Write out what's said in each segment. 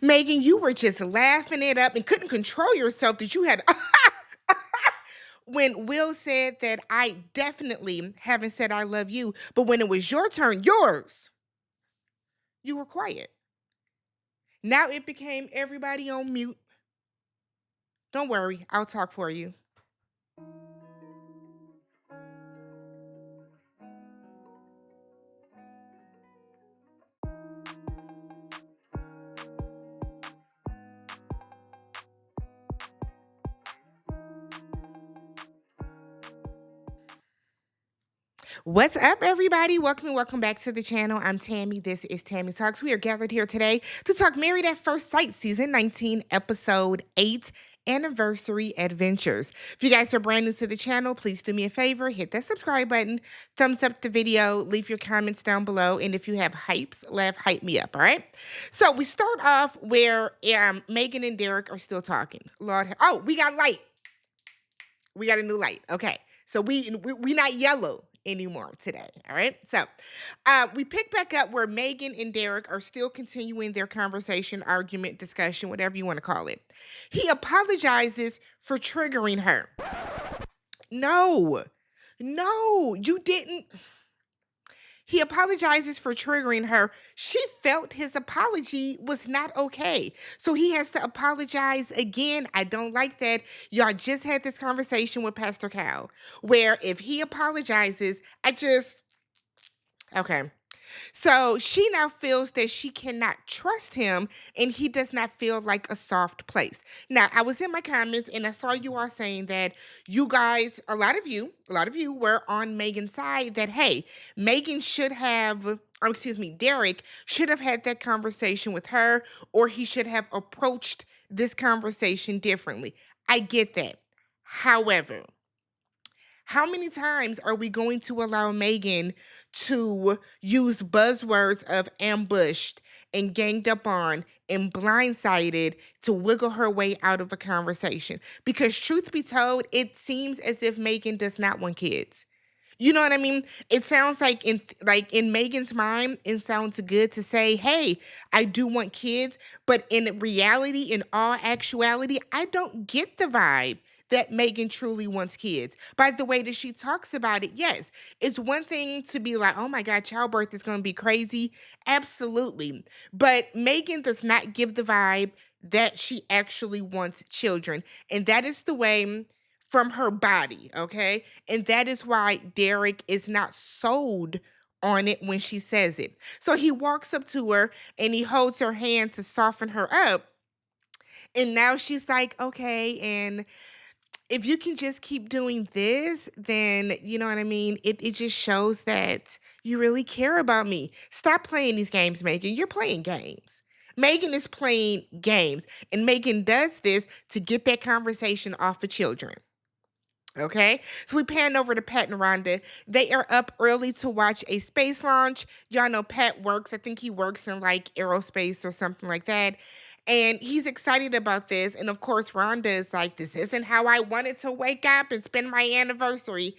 Megan, you were just laughing it up and couldn't control yourself that you had when Will said that I definitely haven't said I love you, but when it was your turn, yours, you were quiet. Now it became everybody on mute. Don't worry, I'll talk for you. What's up, everybody? Welcome back to the channel. I'm Tammy. This is Tammy Talks. We are gathered here today to talk Married at First Sight, Season 19, Episode 8, Anniversary Adventures. If you guys are brand new to the channel, please do me a favor, hit that subscribe button, thumbs up the video, leave your comments down below, and if you have hypes, hype me up, all right? So we start off where Megan and Derek are still talking. We got light. We got a new light. Okay. So we not yellow anymore today. All right. So we pick back up where Megan and Derek are still continuing their conversation, argument, discussion, whatever you want to call it. He apologizes for triggering her. No, you didn't. He apologizes for triggering her. She felt his apology was not okay. So he has to apologize again. I don't like that. Y'all just had this conversation with Pastor Cal, where if he apologizes, okay. So she now feels that she cannot trust him and he does not feel like a soft place. Now, I was in my comments and I saw you all saying that you guys, a lot of you were on Megan's side that, hey, Derek should have had that conversation with her, or he should have approached this conversation differently. I get that. However, how many times are we going to allow Megan to use buzzwords of ambushed and ganged up on and blindsided to wiggle her way out of a conversation? Because truth be told, it seems as if Megan does not want kids. You know what I mean? It sounds like in Megan's mind, it sounds good to say, hey, I do want kids. But in reality, in all actuality, I don't get the vibe that Megan truly wants kids. By the way that she talks about it, yes, it's one thing to be like, oh my God, childbirth is going to be crazy. Absolutely. But Megan does not give the vibe that she actually wants children. And that is the way from her body, okay? And that is why Derek is not sold on it when she says it. So he walks up to her and he holds her hand to soften her up. And now she's like, okay, and if you can just keep doing this, then you know what I mean? It just shows that you really care about me. Stop playing these games, Megan. You're playing games. Megan is playing games. And Megan does this to get that conversation off of children. Okay, so we pan over to Pat and Rhonda. They are up early to watch a space launch. Y'all know Pat works. I think he works in like aerospace or something like that. And he's excited about this. And of course, Rhonda is like, this isn't how I wanted to wake up and spend my anniversary.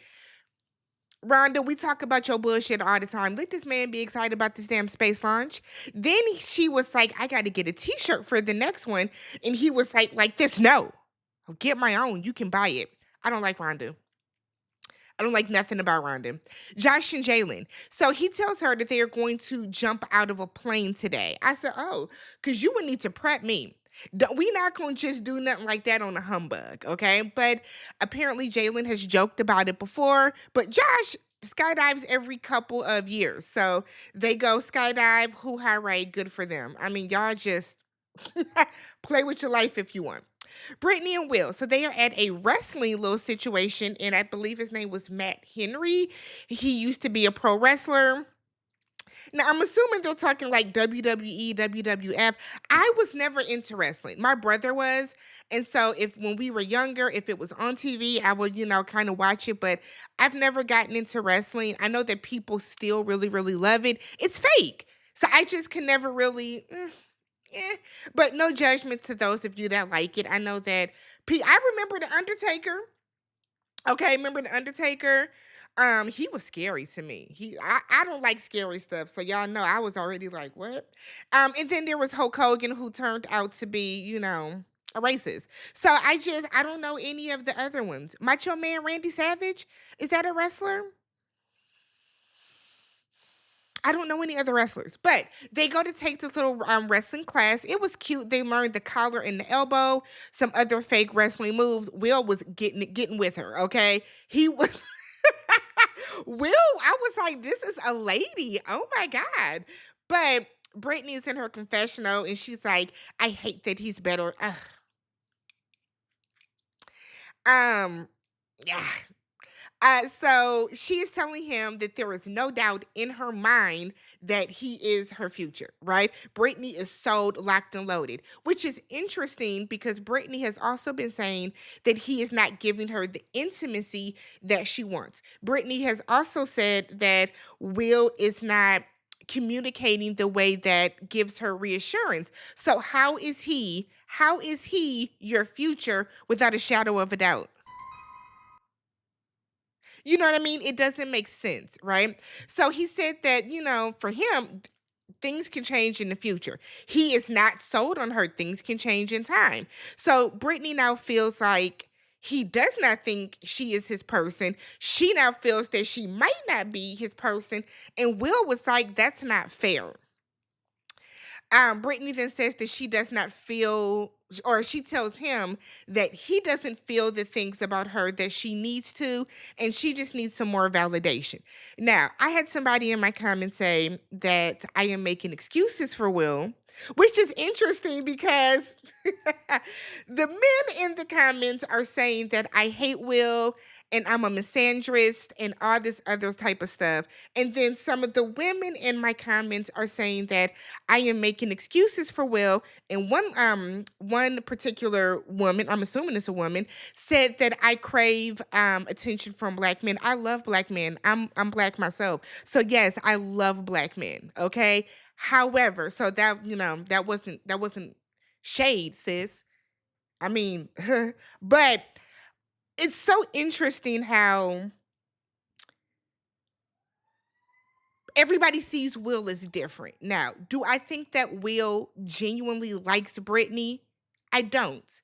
Rhonda, we talk about your bullshit all the time. Let this man be excited about this damn space launch. Then she was like, I got to get a t-shirt for the next one. And he was like this, no, I'll get my own. You can buy it. I don't like Rhonda. I don't like nothing about Rhonda. Josh and Jalen. So he tells her that they are going to jump out of a plane today. I said, oh, because you would need to prep me. We not going to just do nothing like that on a humbug, okay? But apparently Jalen has joked about it before. But Josh skydives every couple of years. So they go skydive, hoo-ha, right, good for them. I mean, y'all just play with your life if you want. Brittany and Will. So they are at a wrestling little situation, and I believe his name was Matt Henry. He used to be a pro wrestler. Now, I'm assuming they're talking like WWE, WWF. I was never into wrestling. My brother was. And so when we were younger, if it was on TV, I would, kind of watch it. But I've never gotten into wrestling. I know that people still really, really love it. It's fake. So I just can never really... But no judgment to those of you that like it. I know that I remember The Undertaker. Okay, remember The Undertaker? He was scary to me. I don't like scary stuff, so y'all know I was already like, what? And then there was Hulk Hogan who turned out to be, a racist. So I don't know any of the other ones. Macho Man Randy Savage, is that a wrestler? I don't know any other wrestlers, but they go to take this little wrestling class. It was cute. They learned the collar and the elbow, some other fake wrestling moves. Will was getting with her. Okay, he was. Will, I was like, this is a lady. Oh my god! But Brittany's in her confessional, and she's like, I hate that he's better. Um, yeah, so she is telling him that there is no doubt in her mind that he is her future, right? Brittany is sold, locked, and loaded, which is interesting because Brittany has also been saying that he is not giving her the intimacy that she wants. Brittany has also said that Will is not communicating the way that gives her reassurance. So how is he your future without a shadow of a doubt? You know what I mean? It doesn't make sense, right? So he said that, for him, things can change in the future. He is not sold on her. Things can change in time. So Brittany now feels like he does not think she is his person. She now feels that she might not be his person. And Will was like, that's not fair. Brittany then says that she does not feel, or she tells him that he doesn't feel the things about her that she needs to, and she just needs some more validation. Now, I had somebody in my comments say that I am making excuses for Will, which is interesting because the men in the comments are saying that I hate Will and I'm a misandrist and all this other type of stuff. And then some of the women in my comments are saying that I am making excuses for Will. And one particular woman, I'm assuming it's a woman, said that I crave attention from black men. I love black men. I'm black myself. So yes, I love black men. Okay. However, so that that wasn't shade, sis. I mean, but it's so interesting how everybody sees Will as different. Now, do I think that Will genuinely likes Brittany? I don't.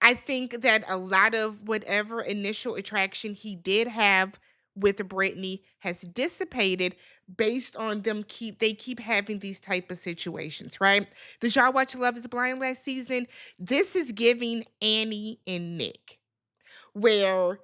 I think that a lot of whatever initial attraction he did have with Brittany has dissipated based on they keep having these type of situations, right? Did y'all watch Love is Blind last season? This is giving Annie and Nick, where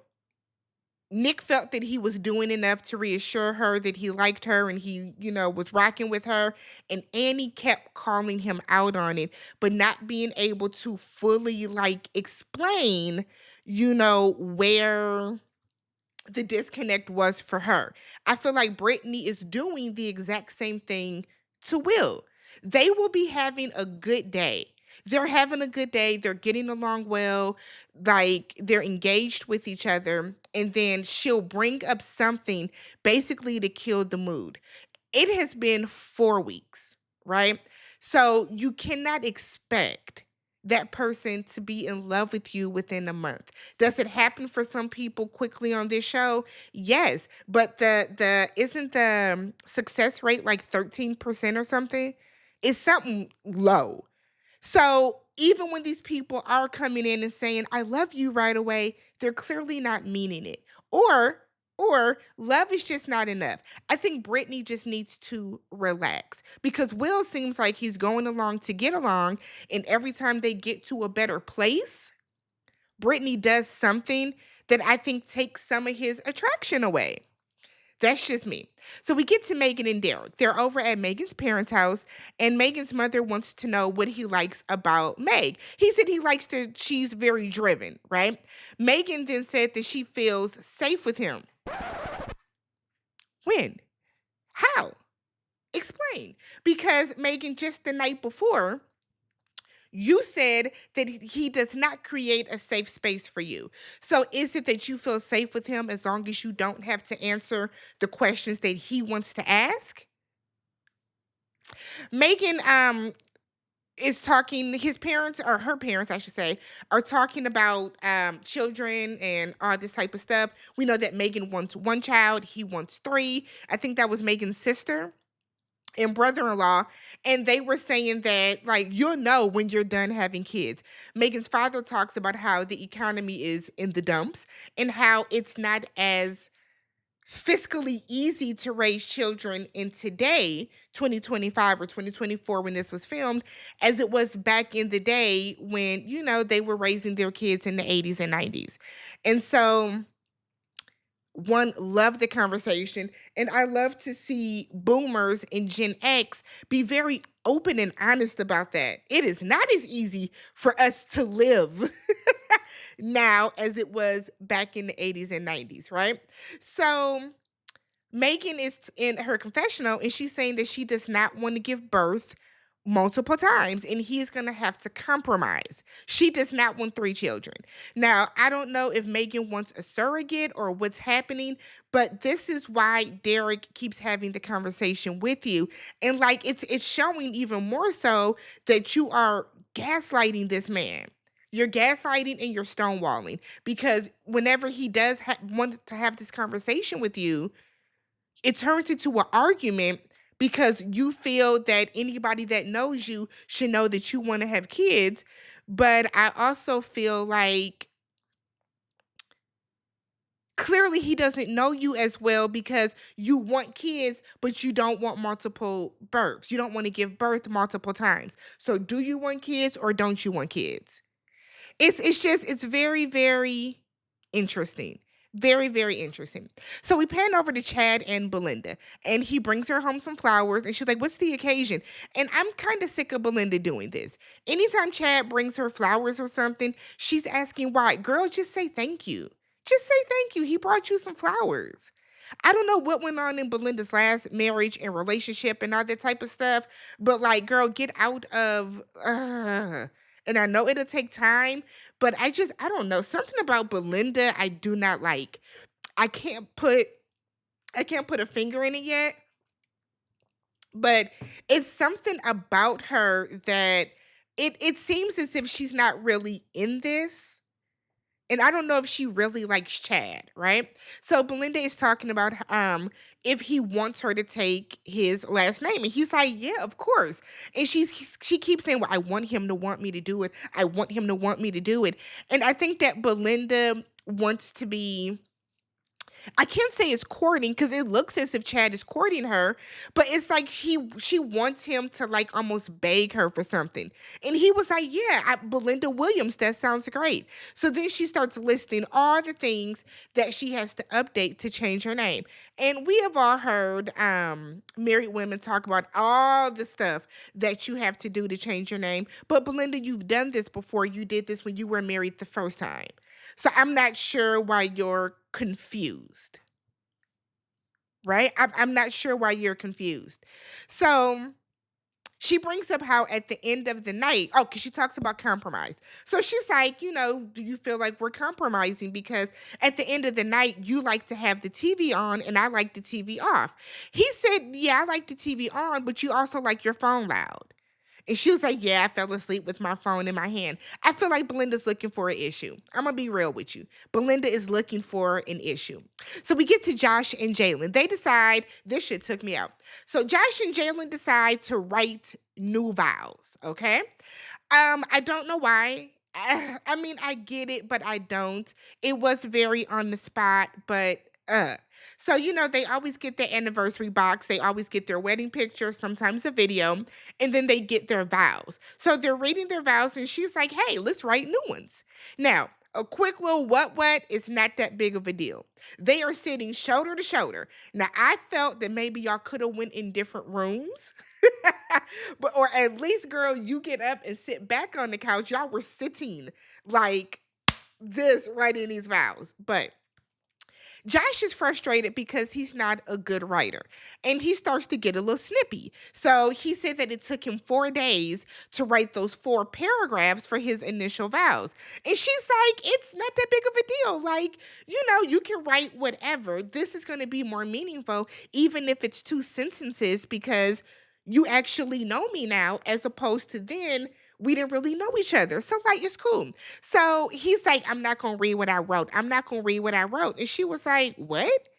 Nick felt that he was doing enough to reassure her that he liked her and he, was rocking with her. And Annie kept calling him out on it, but not being able to fully like explain, where the disconnect was for her. I feel like Brittany is doing the exact same thing to Will. They will be having a good day. They're having a good day. They're getting along well. Like they're engaged with each other. And then she'll bring up something basically to kill the mood. It has been 4 weeks, right? So you cannot expect that person to be in love with you within a month. Does it happen for some people quickly on this show? Yes, but the isn't the success rate like 13% or something? It's something low. So even when these people are coming in and saying, I love you right away, they're clearly not meaning it. Or love is just not enough. I think Brittany just needs to relax because Will seems like he's going along to get along. And every time they get to a better place, Brittany does something that I think takes some of his attraction away. That's just me. So we get to Megan and Derek. They're over at Megan's parents' house, and Megan's mother wants to know what he likes about Meg. He said she's very driven, right? Megan then said that she feels safe with him. When? How? Explain. Because Megan, just the night before, you said that he does not create a safe space for you. So is it that you feel safe with him as long as you don't have to answer the questions that he wants to ask? Megan is talking, his parents, or her parents, I should say, are talking about children and all this type of stuff. We know that Megan wants one child, he wants three. I think that was Megan's sister and brother-in-law, and they were saying that, like, you'll know when you're done having kids. Megan's father talks about how the economy is in the dumps and how it's not as fiscally easy to raise children in today, 2025 or 2024, when this was filmed, as it was back in the day when, they were raising their kids in the 80s and 90s. And so, one, love the conversation, and I love to see boomers and Gen X be very open and honest about that. It is not as easy for us to live now as it was back in the 80s and 90s, right? So Megan is in her confessional and she's saying that she does not want to give birth multiple times and he's going to have to compromise. She does not want three children. Now, I don't know if Megan wants a surrogate or what's happening, but this is why Derek keeps having the conversation with you. And like it's showing even more so that you are gaslighting this man. You're gaslighting and you're stonewalling because whenever he does want to have this conversation with you, it turns into an argument because you feel that anybody that knows you should know that you want to have kids. But I also feel like clearly he doesn't know you as well because you want kids, but you don't want multiple births. You don't want to give birth multiple times. So do you want kids or don't you want kids? It's very, very interesting. Very, very interesting. So we pan over to Chad and Belinda, and he brings her home some flowers, and she's like, "What's the occasion?" And I'm kind of sick of Belinda doing this. Anytime Chad brings her flowers or something, she's asking why. Girl, just say thank you. Just say thank you. He brought you some flowers. I don't know what went on in Belinda's last marriage and relationship and all that type of stuff, but like, girl, get out of. And I know it'll take time, but I don't know. Something about Belinda I do not like. I can't put I can't put a finger in it yet, but it's something about her that it seems as if she's not really in this. And I don't know if she really likes Chad, right? So Belinda is talking about if he wants her to take his last name, and he's like, "Yeah, of course." And she keeps saying, "Well, I want him to want me to do it. I want him to want me to do it." And I think that Belinda wants to be, I can't say it's courting because it looks as if Chad is courting her, but it's like she wants him to like almost beg her for something. And he was like, "Yeah, Belinda Williams, that sounds great." So then she starts listing all the things that she has to update to change her name. And we have all heard married women talk about all the stuff that you have to do to change your name. But Belinda, you've done this before. You did this when you were married the first time. So I'm not sure why you're confused, right? I'm not sure why you're confused. So she brings up how at the end of the night, oh, because she talks about compromise. So she's like, do you feel like we're compromising? Because at the end of the night, you like to have the TV on and I like the TV off. He said, "Yeah, I like the TV on, but you also like your phone loud." And she was like, "Yeah, I fell asleep with my phone in my hand." I feel like Belinda's looking for an issue. I'm going to be real with you. Belinda is looking for an issue. So we get to Josh and Jalen. They decide, this shit took me out. So Josh and Jalen decide to write new vows, okay? I don't know why. I mean, I get it, but I don't. It was very on the spot, but so they always get their anniversary box, they always get their wedding picture, sometimes a video, and then they get their vows. So they're reading their vows, and she's like, "Hey, let's write new ones." Now, a quick little what is not that big of a deal. They are sitting shoulder to shoulder. Now, I felt that maybe y'all could have went in different rooms. But or at least, girl, you get up and sit back on the couch. Y'all were sitting like this right in these vows. But Josh is frustrated because he's not a good writer and he starts to get a little snippy. So he said that it took him 4 days to write those 4 paragraphs for his initial vows. And she's like, "It's not that big of a deal. Like, you can write whatever. This is going to be more meaningful, even if it's 2 sentences, because You actually know me now, as opposed to then we didn't really know each other. So like it's cool. So he's like, I'm not gonna read what I wrote. I'm not gonna read what I wrote. And she was like, what?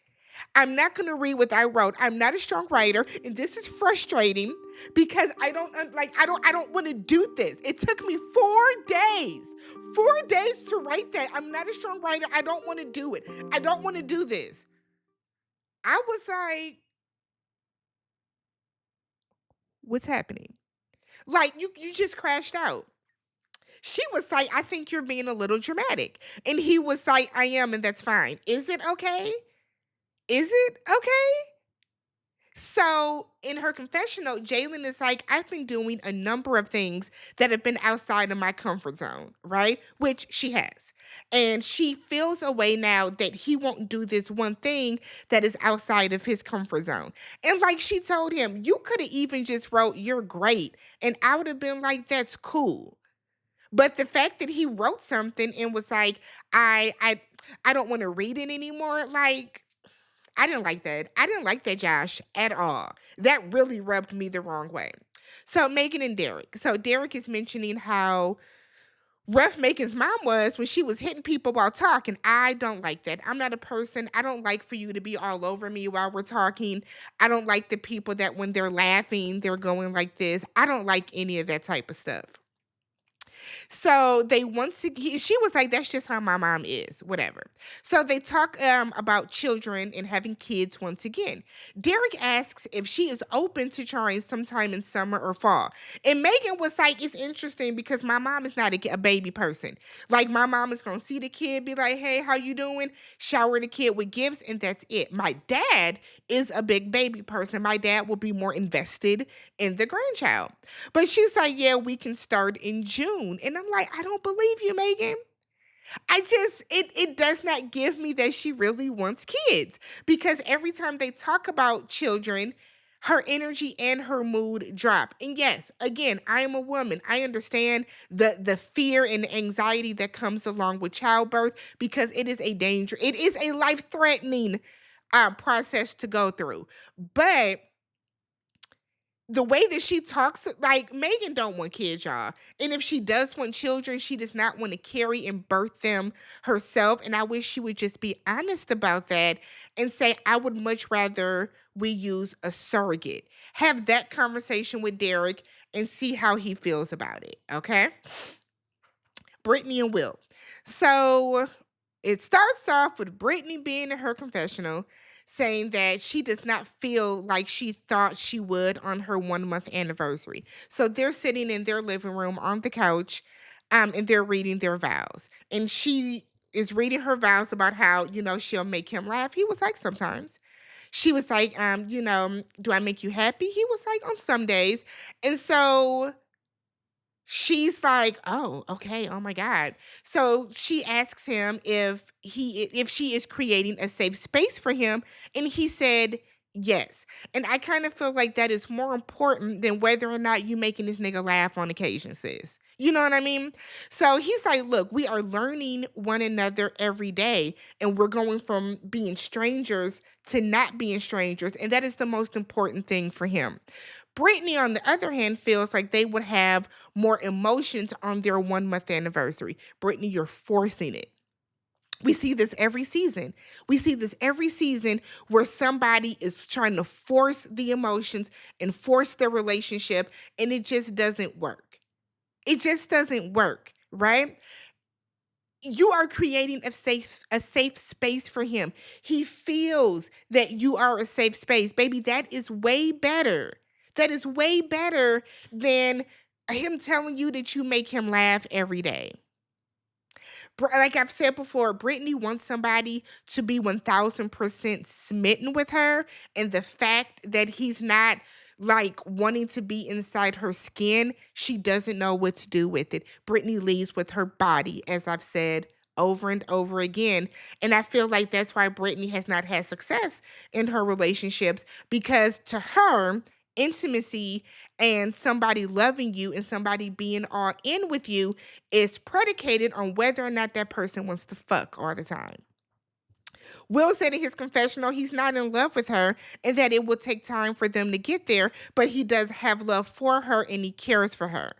I'm not going to read what I wrote. I'm not a strong writer, and this is frustrating because I don't want to do this. It took me 4 days. 4 days to write that. I'm not a strong writer. I don't want to do it. I don't want to do this. I was like, what's happening? Like you just crashed out. She was like, I think you're being a little dramatic. And he was like, I am, and that's fine. Is it okay? Is it okay? So in her confessional, Jalen is like, I've been doing a number of things that have been outside of my comfort zone, right? Which she has. And she feels a way now that he won't do this one thing that is outside of his comfort zone. And like she told him, you could have even just wrote, you're great. And I would have been like, that's cool. But the fact that he wrote something and was like, I I I don't want to read it anymore, like I didn't like that. I didn't like that, Josh, at all. That really rubbed me the wrong way. So Megan and Derek. So Derek is mentioning how rough Megan's mom was when she was hitting people while talking. I don't like that. I'm not a person. I don't like for you to be all over me while we're talking. I don't like the people that when they're laughing, they're going like this. I don't like any of that type of stuff. So they once again, she was like, that's just how my mom is, whatever. So they talk about children and having kids once again. Derek asks if she is open to trying sometime in summer or fall. And Megan was like, it's interesting because my mom is not a baby person. Like my mom is going to see the kid, be like, hey, how you doing? Shower the kid with gifts and that's it. My dad is a big baby person. My dad will be more invested in the grandchild. But she's like, yeah, we can start in June. And I'm like, I don't believe you, Megan. It does not give me that she really wants kids because every time they talk about children, her energy and her mood drop. And yes, again, I am a woman. I understand the fear and anxiety that comes along with childbirth because it is a danger. It is a life-threatening process to go through. But the way that she talks, like Megan don't want kids, y'all. And if she does want children, she does not want to carry and birth them herself. And I wish she would just be honest about that and say, I would much rather we use a surrogate. Have that conversation with Derek and see how he feels about it. Okay. Brittany and Will. So it starts off with Brittany being in her confessional saying that she does not feel like she thought she would on her 1 month anniversary. So they're sitting in their living room on the couch and they're reading their vows. And she is reading her vows about how, she'll make him laugh. He was like, sometimes. She was like, do I make you happy? He was like, on some days. And so she's like, "Oh, okay. Oh my god." So she asks him if she is creating a safe space for him, and he said, "Yes." And I kind of feel like that is more important than whether or not you making this nigga laugh on occasion, sis. You know what I mean? So he's like, "Look, we are learning one another every day, and we're going from being strangers to not being strangers, and that is the most important thing for him." Brittany, on the other hand, feels like they would have more emotions on their 1 month anniversary. Brittany, you're forcing it. We see this every season. We see this every season where somebody is trying to force the emotions and force their relationship, and it just doesn't work. It just doesn't work, right? You are creating a safe space for him. He feels that you are a safe space. Baby, that is way better. That is way better than him telling you that you make him laugh every day. Like I've said before, Brittany wants somebody to be 1000% smitten with her. And the fact that he's not like wanting to be inside her skin, she doesn't know what to do with it. Brittany leads with her body, as I've said over and over again. And I feel like that's why Brittany has not had success in her relationships because to her, intimacy and somebody loving you and somebody being all in with you is predicated on whether or not that person wants to fuck all the time. Will said in his confessional he's not in love with her and that it will take time for them to get there, but he does have love for her and he cares for her.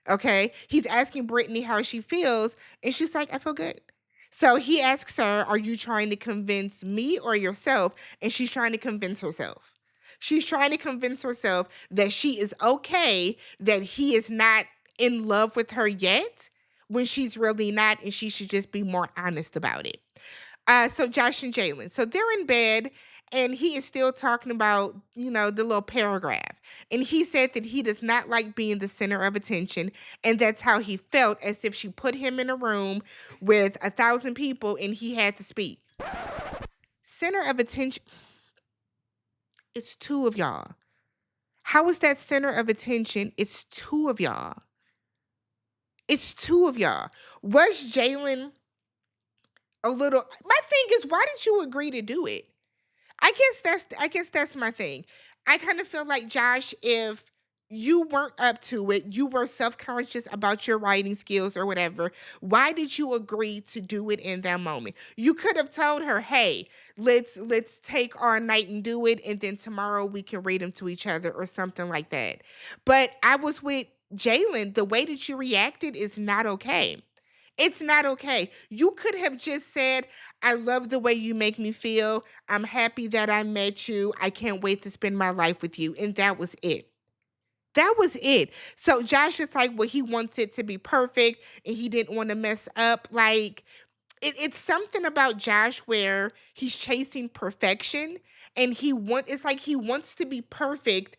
Okay. He's asking Brittany how she feels, and she's like, I feel good. So he asks her, are you trying to convince me or yourself? And she's trying to convince herself. She's trying to convince herself that she is okay, that he is not in love with her yet, when she's really not, and she should just be more honest about it. So Josh and Jalen. So they're in bed and he is still talking about, the little paragraph. And he said that he does not like being the center of attention. And that's how he felt, as if she put him in a room with 1,000 people and he had to speak. Center of attention. It's two of y'all. How is that center of attention? It's two of y'all. It's two of y'all. Was Jalen a little? My thing is, why did you agree to do it? I guess that's my thing. I kind of feel like, Josh, if you weren't up to it, you were self-conscious about your writing skills or whatever, why did you agree to do it in that moment? You could have told her, hey, let's take our night and do it, and then tomorrow we can read them to each other or something like that. But I was with Jalen. The way that you reacted is not okay. It's not okay. You could have just said, I love the way you make me feel. I'm happy that I met you. I can't wait to spend my life with you. And that was it. That was it. So Josh is like, well, he wants it to be perfect and he didn't want to mess up. Like, it's something about Josh where he's chasing perfection, and it's like he wants to be perfect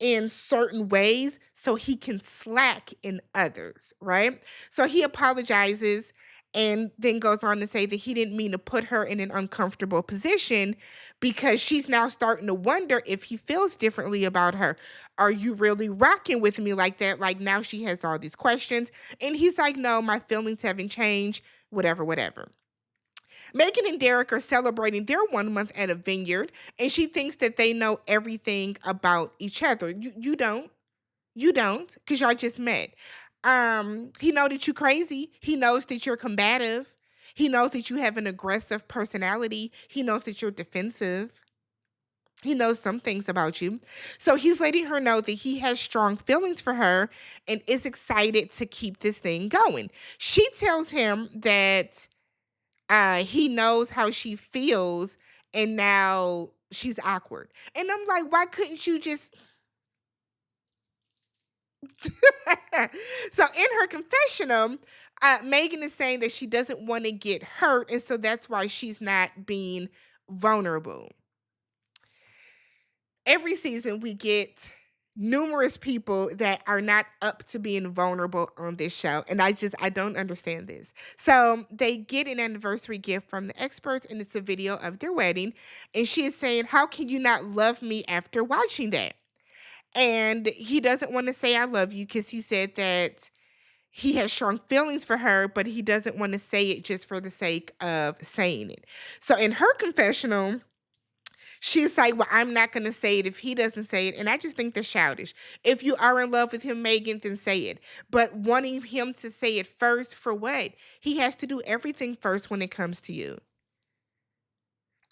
in certain ways so he can slack in others, right? So he apologizes and then goes on to say that he didn't mean to put her in an uncomfortable position, because she's now starting to wonder if he feels differently about her. Are you really rocking with me like that? Like, now she has all these questions. And he's like, no, my feelings haven't changed, whatever, whatever. Megan and Derek are celebrating their 1 month at a vineyard, and she thinks that they know everything about each other. You don't. You don't, because y'all just met. He knows that you're crazy. He knows that you're combative. He knows that you have an aggressive personality. He knows that you're defensive. He knows some things about you. So he's letting her know that he has strong feelings for her and is excited to keep this thing going. She tells him that he knows how she feels and now she's awkward. And I'm like, why couldn't you just So in her confessional, Megan is saying that she doesn't want to get hurt, and so that's why she's not being vulnerable. Every season we get numerous people that are not up to being vulnerable on this show, and I don't understand this. So they get an anniversary gift from the experts, and it's a video of their wedding, and she is saying, how can you not love me after watching that? And he doesn't want to say I love you because he said that he has strong feelings for her, but he doesn't want to say it just for the sake of saying it. So in her confessional, she's like, well, I'm not going to say it if he doesn't say it. And I just think that's childish. If you are in love with him, Megan, then say it. But wanting him to say it first, for what? He has to do everything first when it comes to you.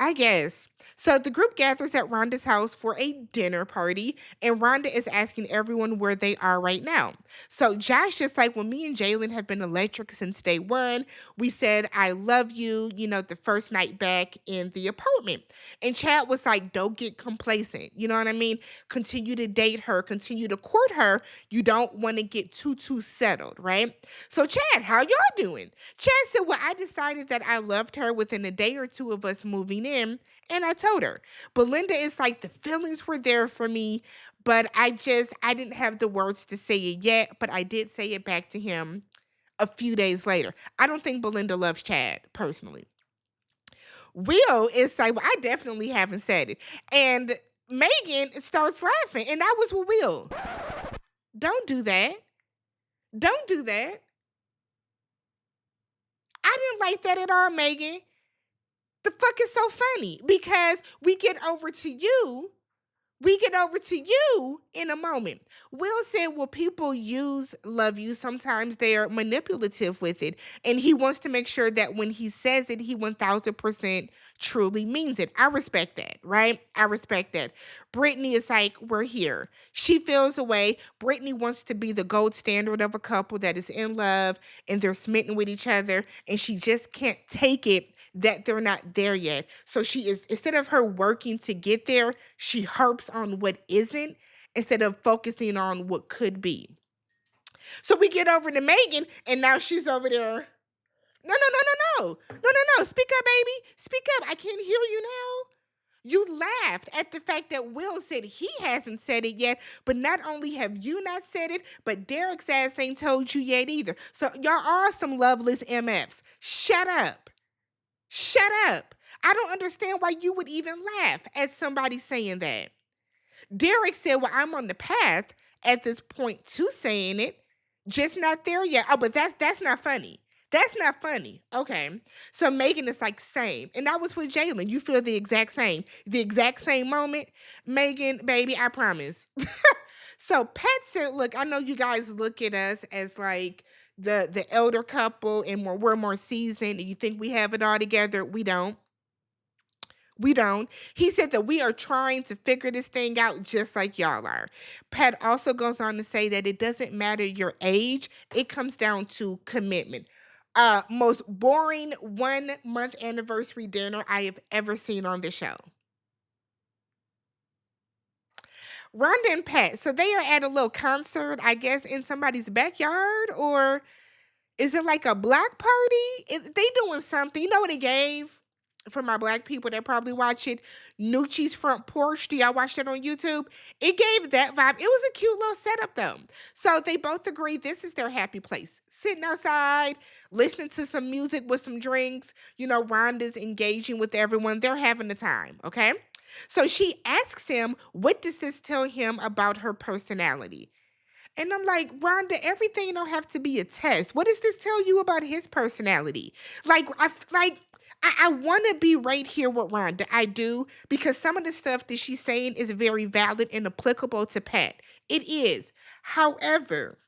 I guess. So the group gathers at Rhonda's house for a dinner party, and Rhonda is asking everyone where they are right now. So Josh just like, well, me and Jalen have been electric since day one. We said, I love you, the first night back in the apartment. And Chad was like, don't get complacent. You know what I mean? Continue to date her, continue to court her. You don't want to get too settled, right? So Chad, how y'all doing? Chad said, well, I decided that I loved her within a day or two of us moving in, and I told her. Belinda is like, the feelings were there for me, but I didn't have the words to say it yet, but I did say it back to him a few days later. I don't think Belinda loves Chad, personally. Will is like, well, I definitely haven't said it. And Megan starts laughing, and I was with Will. Don't do that. Don't do that. I didn't like that at all, Megan. The fuck is so funny? Because we get over to you We get over to you in a moment. Will said, well, people use love you. Sometimes they are manipulative with it. And he wants to make sure that when he says it, he 1000% truly means it. I respect that, right? I respect that. Brittany is like, we're here. She feels away. Brittany wants to be the gold standard of a couple that is in love and they're smitten with each other. And she just can't take it that they're not there yet. So she is, instead of her working to get there, she harps on what isn't instead of focusing on what could be. So we get over to Megan, and now she's over there. No, no, no, no, no. No, no, no. Speak up, baby. Speak up. I can't hear you now. You laughed at the fact that Will said he hasn't said it yet, but not only have you not said it, but Derek's ass ain't told you yet either. So y'all are some loveless MFs. Shut up. Shut up. I don't understand why you would even laugh at somebody saying that. Derek said, well, I'm on the path at this point to saying it, just not there yet. Oh, but that's not funny. That's not funny. Okay. So Megan is like, same. And that was with Jalen. You feel the exact same. The exact same moment. Megan, baby, I promise. So Pat said, look, I know you guys look at us as like the elder couple and we're more seasoned and you think we have it all together. We don't. We don't. He said that we are trying to figure this thing out just like y'all are. Pat also goes on to say that it doesn't matter your age, it comes down to commitment. Most boring 1 month anniversary dinner I have ever seen on the show. Rhonda and Pat, so they are at a little concert, I guess, in somebody's backyard, or is it like a black party? They doing something. You know what they gave? For my black people that probably watch it, Nucci's Front Porch. Do y'all watch that on YouTube? It gave that vibe. It was a cute little setup though. So they both agree this is their happy place. Sitting outside, listening to some music with some drinks. You know, Rhonda's engaging with everyone. They're having the time, okay? So she asks him, what does this tell him about her personality? And I'm like, Rhonda, everything don't have to be a test. What does this tell you about his personality? I want to be right here with Rhonda. I do, because some of the stuff that she's saying is very valid and applicable to Pat. It is. However,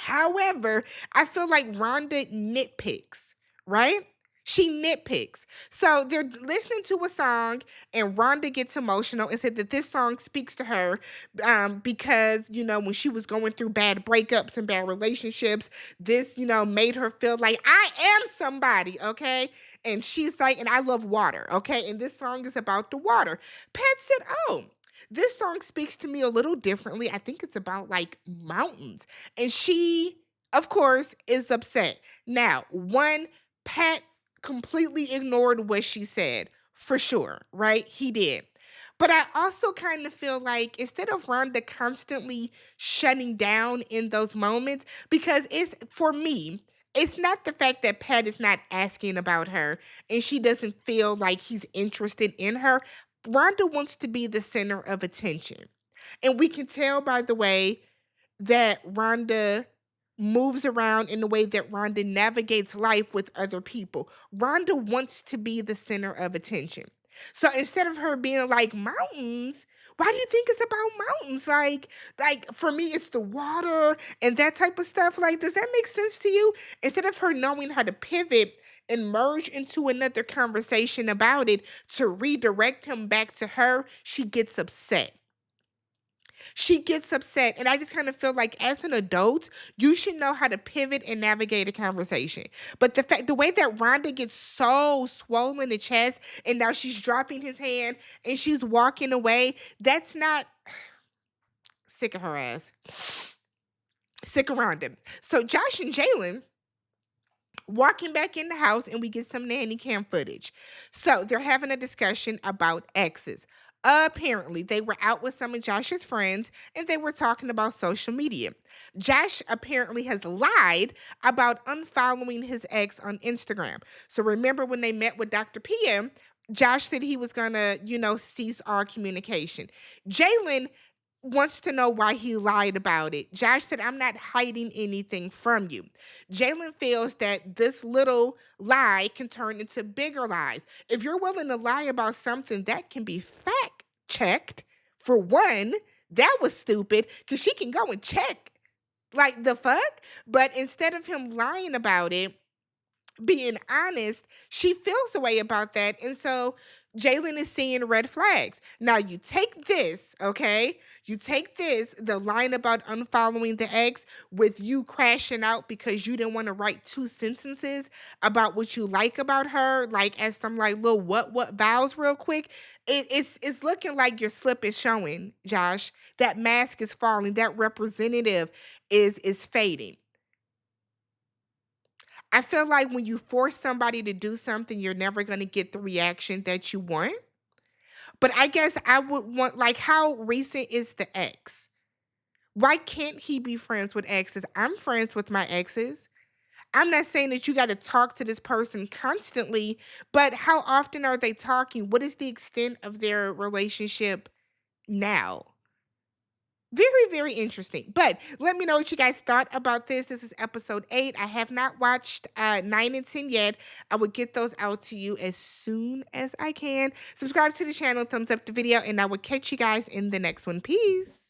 I feel like Rhonda nitpicks, right? She nitpicks. So they're listening to a song, and Rhonda gets emotional and said that this song speaks to her because, you know, when she was going through bad breakups and bad relationships, this, you know, made her feel like I am somebody, okay? And she's like, and I love water, okay? And this song is about the water. Pat said, oh, this song speaks to me a little differently. I think it's about like mountains. And she, of course, is upset. Now, one, Pat completely ignored what she said, for sure, right? He did. But I also kind of feel like instead of Rhonda constantly shutting down in those moments, because it's for me, it's not the fact that Pat is not asking about her and she doesn't feel like he's interested in her. Rhonda wants to be the center of attention. And we can tell by the way that Rhonda moves around in the way that Rhonda navigates life with other people. Rhonda wants to be the center of attention. So instead of her being like mountains, why do you think it's about mountains? Like for me, it's the water and that type of stuff. Like, does that make sense to you? Instead of her knowing how to pivot and merge into another conversation about it to redirect him back to her, she gets upset. She gets upset. And I just kind of feel like as an adult, you should know how to pivot and navigate a conversation. But the way that Rhonda gets so swollen in the chest and now she's dropping his hand and she's walking away, that's not sick of her ass. Sick of Rhonda. So Josh and Jalen walking back in the house and we get some nanny cam footage. So they're having a discussion about exes. Apparently, they were out with some of Josh's friends and they were talking about social media. Josh apparently has lied about unfollowing his ex on Instagram. So remember when they met with Dr. Pia, Josh said he was going to, cease our communication. Jalen wants to know why he lied about it. Josh said, I'm not hiding anything from you. Jalen feels that this little lie can turn into bigger lies. If you're willing to lie about something that can be fact checked, For one, that was stupid because she can go and check. Like the fuck? But instead of him lying about it, being honest, she feels a way about that. And so Jalen is seeing red flags. Now you take this, okay? You take this, the line about unfollowing the ex with you crashing out because you didn't want to write two sentences about what you like about her, like as some like little what vows real quick. It's looking like your slip is showing, Josh. That mask is falling. That representative is fading. I feel like when you force somebody to do something, you're never going to get the reaction that you want. But I guess I would want, like, how recent is the ex? Why can't he be friends with exes? I'm friends with my exes. I'm not saying that you got to talk to this person constantly, but how often are they talking? What is the extent of their relationship now? Very, very interesting. But let me know what you guys thought about this. This is episode 8. I have not watched 9 and 10 yet. I will get those out to you as soon as I can. Subscribe to the channel, thumbs up the video, and I will catch you guys in the next one. Peace.